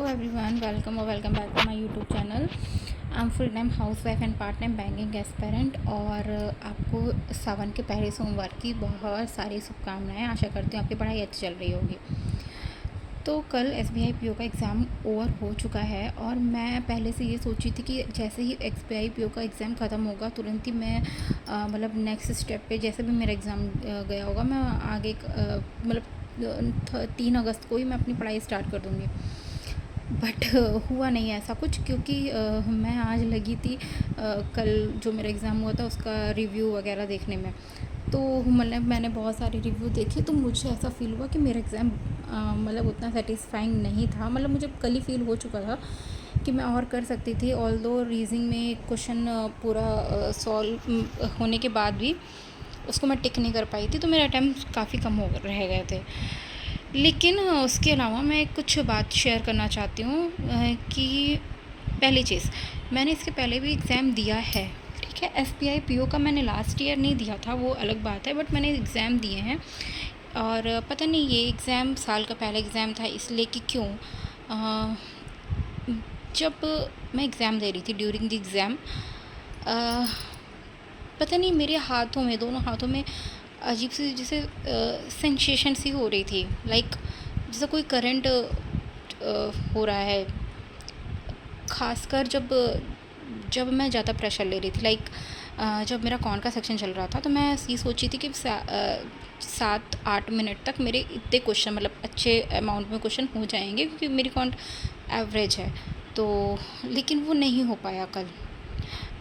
everyone, welcome or welcome back to my YouTube channel. I'm full time house wife and part time banking aspirant और आपको सावन के पहले सोमवार की बहुत सारी शुभकामनाएं। आशा करती हूँ आपकी पढ़ाई अच्छी चल रही होगी। तो कल SBI PO का एग्ज़ाम ओवर हो चुका है और मैं पहले से ये सोची थी कि जैसे ही SBI PO का एग्ज़ाम ख़त्म होगा तुरंत ही मैं मतलब नेक्स्ट स्टेप पे जैसे भी मेरा एग्ज़ाम गया होगा मैं आगे मतलब 3 अगस्त को ही मैं अपनी पढ़ाई स्टार्ट कर दूँगी। बट हुआ नहीं ऐसा कुछ, क्योंकि मैं आज लगी थी कल जो मेरा एग्ज़ाम हुआ था उसका रिव्यू वगैरह देखने में। तो मतलब मैंने बहुत सारे रिव्यू देखे तो मुझे ऐसा फ़ील हुआ कि मेरा एग्ज़ाम मतलब उतना सेटिस्फाइंग नहीं था। मतलब मुझे कल ही फ़ील हो चुका था कि मैं और कर सकती थी। ऑल्दो रीजनिंग में क्वेश्चन पूरा सॉल्व होने के बाद भी उसको मैं टिक नहीं कर पाई थी, तो मेरे अटैम्प्ट काफ़ी कम हो रह गए थे। लेकिन उसके अलावा मैं कुछ बात शेयर करना चाहती हूँ कि पहली चीज़, मैंने इसके पहले भी एग्ज़ाम दिया है, ठीक है। SBI PO का मैंने लास्ट ईयर नहीं दिया था, वो अलग बात है, बट मैंने एग्ज़ाम दिए हैं। और पता नहीं ये एग्ज़ाम साल का पहला एग्ज़ाम था इसलिए कि क्यों जब मैं एग्ज़ाम दे रही थी ड्यूरिंग द एग्ज़ाम पता नहीं मेरे हाथों में, दोनों हाथों में अजीब सी जैसे सेंसेशन सी हो रही थी, लाइक जैसे कोई करंट हो रहा है। ख़ासकर जब जब मैं ज़्यादा प्रेशर ले रही थी, लाइक जब मेरा कौन का सेक्शन चल रहा था तो मैं ये सोची थी कि 7-8 मिनट तक मेरे इतने क्वेश्चन मतलब अच्छे अमाउंट में क्वेश्चन हो जाएंगे, क्योंकि मेरी कौन एवरेज है। तो लेकिन वो नहीं हो पाया कल।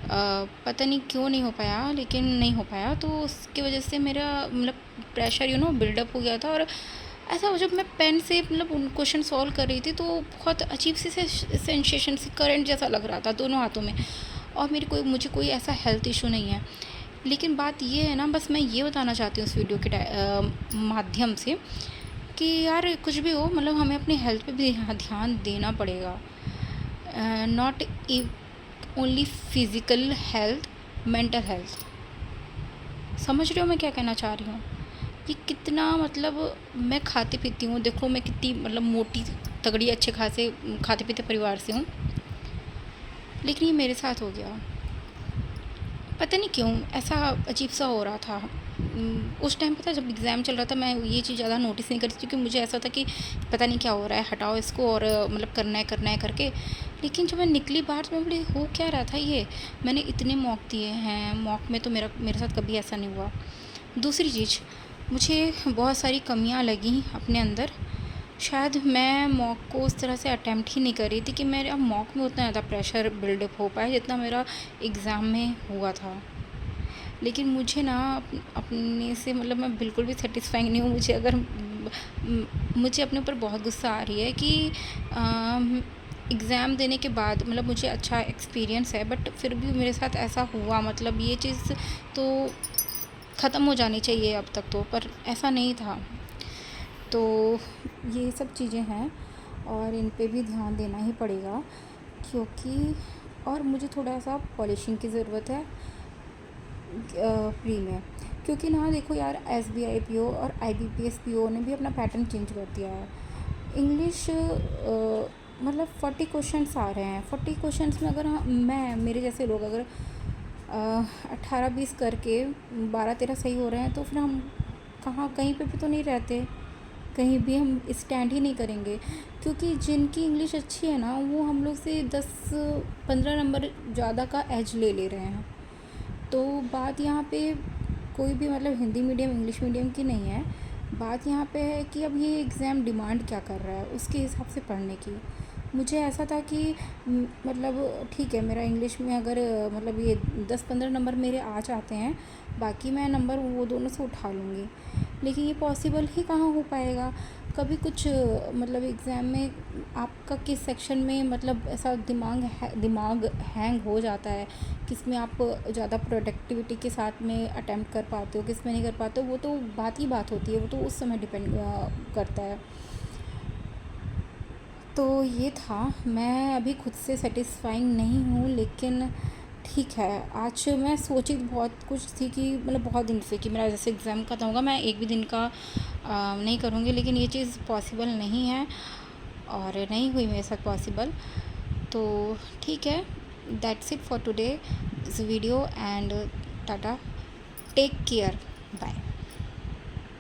पता नहीं क्यों नहीं हो पाया, लेकिन नहीं हो पाया, तो उसकी वजह से मेरा मतलब प्रेशर बिल्डअप हो गया था। और ऐसा जब मैं पेन से मतलब उन क्वेश्चन सॉल्व कर रही थी तो बहुत अजीब सी सेंसेशन सी करंट जैसा लग रहा था दोनों हाथों में। और मुझे कोई ऐसा हेल्थ इशू नहीं है। लेकिन बात ये है ना, बस मैं ये बताना चाहती हूँ इस वीडियो के माध्यम से कि यार कुछ भी हो, मतलब हमें अपनी हेल्थ पे भी ध्यान देना पड़ेगा। Not only physical health, mental health. समझ रहे हो मैं क्या कहना चाह रही हूँ? कि कितना मतलब मैं खाती पीती हूँ, देखो मैं कितनी मतलब मोटी तगड़ी अच्छे खासे खाते पीते परिवार से हूँ, लेकिन ये मेरे साथ हो गया। पता नहीं क्यों ऐसा अजीब सा हो रहा था। उस टाइम पता जब एग्ज़ाम चल रहा था मैं ये चीज़ ज़्यादा नोटिस नहीं करती, क्योंकि मुझे ऐसा था कि पता नहीं क्या हो रहा है, हटाओ इसको और मतलब करना है करके। लेकिन जब मैं निकली बाहर तो मैं बोली हो क्या रहा था ये। मैंने इतने मॉक दिए हैं, मॉक में तो मेरे साथ कभी ऐसा नहीं हुआ। दूसरी चीज़, मुझे बहुत सारी कमियां लगी अपने अंदर। शायद मैं मॉक को उस तरह से अटैम्प्ट ही नहीं कर रही थी कि मेरे अब मॉक में उतना ज़्यादा प्रेशर बिल्डअप हो पाए जितना मेरा एग्ज़ाम में हुआ था। लेकिन मुझे ना अपने से मतलब मैं बिल्कुल भी सेटिस्फाइंग नहीं हूँ। मुझे अपने ऊपर बहुत गुस्सा आ रही है कि एग्ज़ाम देने के बाद मतलब मुझे अच्छा एक्सपीरियंस है, बट फिर भी मेरे साथ ऐसा हुआ। मतलब ये चीज़ तो ख़त्म हो जानी चाहिए अब तक तो, पर ऐसा नहीं था। तो ये सब चीज़ें हैं और इन पे भी ध्यान देना ही पड़ेगा, क्योंकि और मुझे थोड़ा सा पॉलिशिंग की ज़रूरत है प्री में। क्योंकि ना देखो यार, SBI PO और IBPS PO ने भी अपना पैटर्न चेंज कर दिया है। इंग्लिश मतलब 40 क्वेश्चंस आ रहे हैं। 40 क्वेश्चंस में अगर मेरे जैसे लोग अगर 18-20 करके 12-13 सही हो रहे हैं तो फिर हम कहाँ कहीं पे भी तो नहीं रहते, कहीं भी हम स्टैंड ही नहीं करेंगे। क्योंकि जिनकी इंग्लिश अच्छी है ना वो हम लोग से 10-15 नंबर ज़्यादा का एज ले रहे हैं। तो बात यहाँ पे कोई भी मतलब हिंदी मीडियम इंग्लिश मीडियम की नहीं है। बात यहाँ पे है कि अब ये एग्ज़ाम डिमांड क्या कर रहा है उसके हिसाब से पढ़ने की। मुझे ऐसा था कि मतलब ठीक है, मेरा इंग्लिश में अगर मतलब ये 10-15 नंबर मेरे आ जाते हैं, बाकी मैं नंबर वो दोनों से उठा लूँगी। लेकिन ये पॉसिबल ही कहाँ हो पाएगा। कभी कुछ मतलब एग्ज़ाम में आपका किस सेक्शन में मतलब ऐसा दिमाग हैंग हो जाता है, किस में आप ज़्यादा प्रोडक्टिविटी के साथ में अटेम्प्ट कर पाते हो, किस में नहीं कर पाते हो, वो तो बात ही बात होती है, वो तो उस समय डिपेंड करता है। तो ये था, मैं अभी खुद से सेटिस्फाइंग नहीं हूँ, लेकिन ठीक है। आज मैं सोची बहुत कुछ थी कि मतलब बहुत दिन से कि मेरा जैसे एग्ज़ाम खत्म होगा मैं एक भी दिन का नहीं करूँगी, लेकिन ये चीज़ पॉसिबल नहीं है। और नहीं हुई मेरे साथ पॉसिबल। तो ठीक है, दैट्स इट फॉर टुडे इस video and tata, take care, bye.